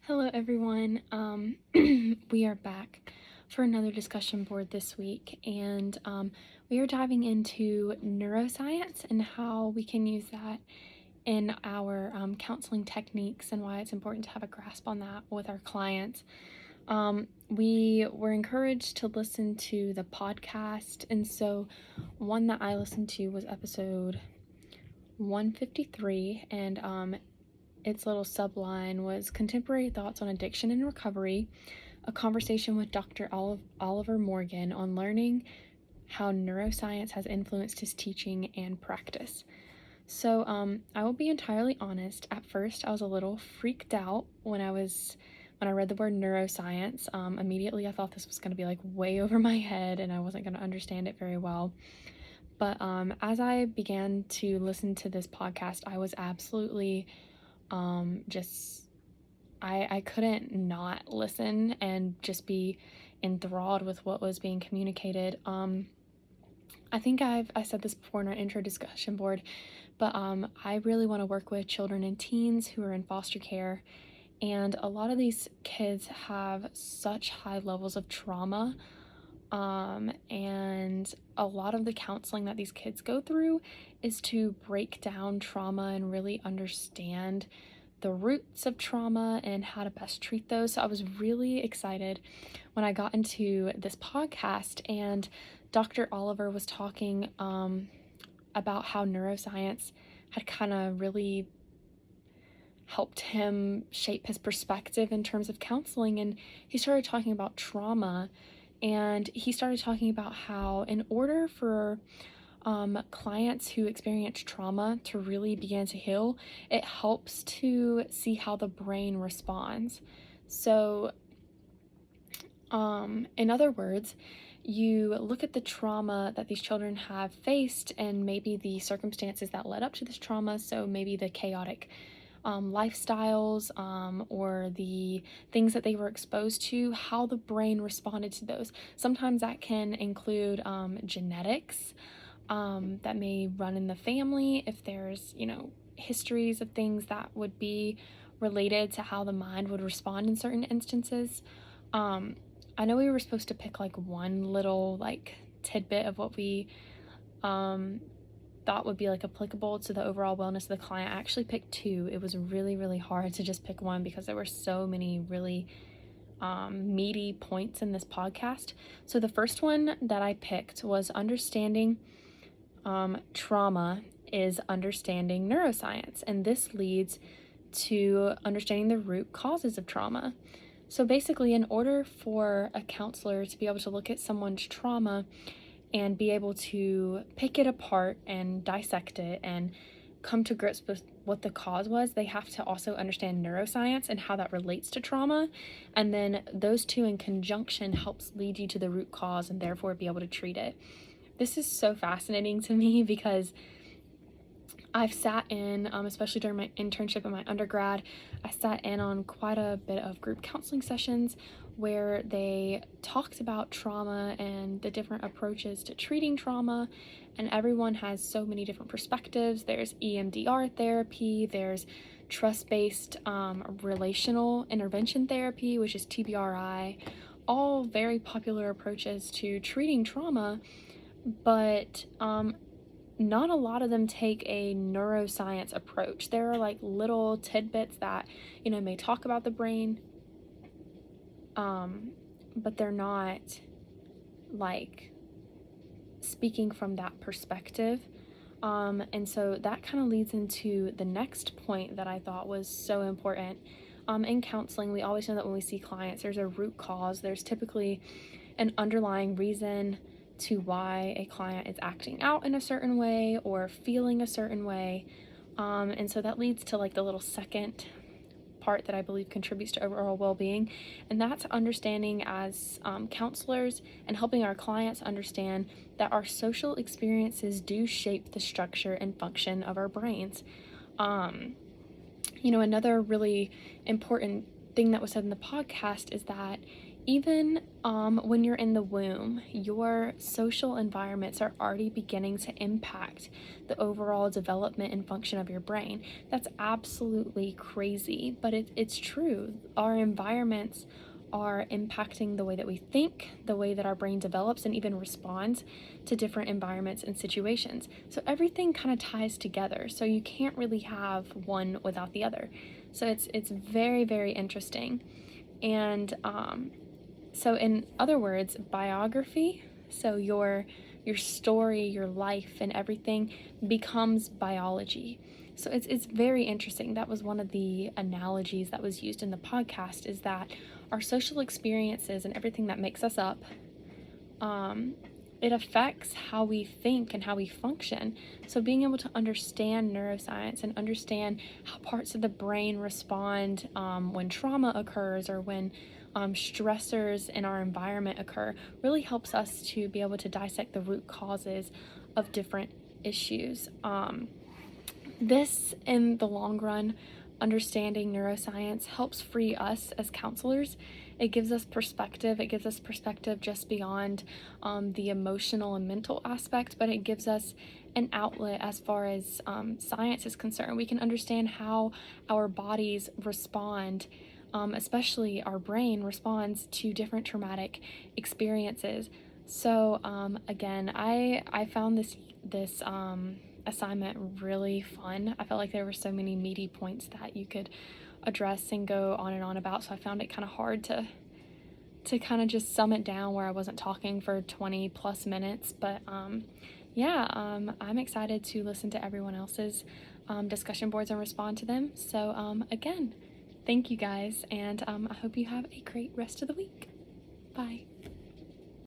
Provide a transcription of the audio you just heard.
Hello, everyone. We are back for another discussion board this week, and we are diving into neuroscience and how we can use that in our counseling techniques and why it's important to have a grasp on that with our clients. We were encouraged to listen to the podcast, and so one that I listened to was episode 153, and its little subline was Contemporary Thoughts on Addiction and Recovery, a conversation with Dr. Oliver Morgan on learning how neuroscience has influenced his teaching and practice. So I will be entirely honest. At first, I was a little freaked out when I read the word neuroscience. Immediately, I thought this was going to be like way over my head and I wasn't going to understand it very well. But as I began to listen to this podcast, I was absolutely I couldn't not listen and just be enthralled with what was being communicated. I think I said this before in our intro discussion board, but I really want to work with children and teens who are in foster care, and a lot of these kids have such high levels of trauma, and a lot of the counseling that these kids go through is to break down trauma and really understand the roots of trauma and how to best treat those. So I was really excited when I got into this podcast and Dr. Oliver was talking about how neuroscience had kind of really helped him shape his perspective in terms of counseling. And he started talking about trauma, and he started talking about how in order for clients who experience trauma to really begin to heal, it helps to see how the brain responds. So, in other words, you look at the trauma that these children have faced and maybe the circumstances that led up to this trauma. So, maybe the chaotic lifestyles or the things that they were exposed to, how the brain responded to those. Sometimes that can include genetics. That may run in the family if there's, histories of things that would be related to how the mind would respond in certain instances. I know we were supposed to pick like one little tidbit of what we thought would be like applicable to the overall wellness of the client. I actually picked two. It was really, really hard to just pick one because there were so many really meaty points in this podcast. So the first one that I picked was understanding trauma is understanding neuroscience, and this leads to understanding the root causes of trauma. So basically, in order for a counselor to be able to look at someone's trauma and be able to pick it apart and dissect it and come to grips with what the cause was, they have to also understand neuroscience and how that relates to trauma. And then those two in conjunction helps lead you to the root cause and therefore be able to treat it. This is so fascinating to me because I've sat in, especially during my internship in my undergrad, I sat in on quite a bit of group counseling sessions where they talked about trauma and the different approaches to treating trauma, and everyone has so many different perspectives. There's EMDR therapy, there's trust-based relational intervention therapy, which is TBRI, all very popular approaches to treating trauma, but not a lot of them take a neuroscience approach. There are like little tidbits that, may talk about the brain, but they're not like speaking from that perspective. And so that kind of leads into the next point that I thought was so important. In counseling, we always know that when we see clients, there's a root cause. There's typically an underlying reason to why a client is acting out in a certain way or feeling a certain way. And so that leads to like the little second part that I believe contributes to overall well-being, and that's understanding as counselors and helping our clients understand that our social experiences do shape the structure and function of our brains. Another really important thing that was said in the podcast is that even when you're in the womb, your social environments are already beginning to impact the overall development and function of your brain. That's absolutely crazy, but it's true. Our environments are impacting the way that we think, the way that our brain develops, and even responds to different environments and situations. So everything kind of ties together. So you can't really have one without the other. So it's very, very interesting. And so in other words, biography, so your story, your life, and everything becomes biology. So it's very interesting. That was one of the analogies that was used in the podcast, is that our social experiences and everything that makes us up, it affects how we think and how we function. So being able to understand neuroscience and understand how parts of the brain respond when trauma occurs, or when stressors in our environment occur, really helps us to be able to dissect the root causes of different issues. This, in the long run, understanding neuroscience helps free us as counselors. It gives us perspective. It gives us perspective just beyond the emotional and mental aspect, but it gives us an outlet as far as science is concerned. We can understand how our bodies respond, especially our brain responds to different traumatic experiences. So again, I found this assignment really fun. I felt like there were so many meaty points that you could address and go on and on about, so I found it kind of hard to kind of just sum it down where I wasn't talking for 20 plus minutes. But yeah, I'm excited to listen to everyone else's discussion boards and respond to them. So again, thank you guys, and I hope you have a great rest of the week. Bye.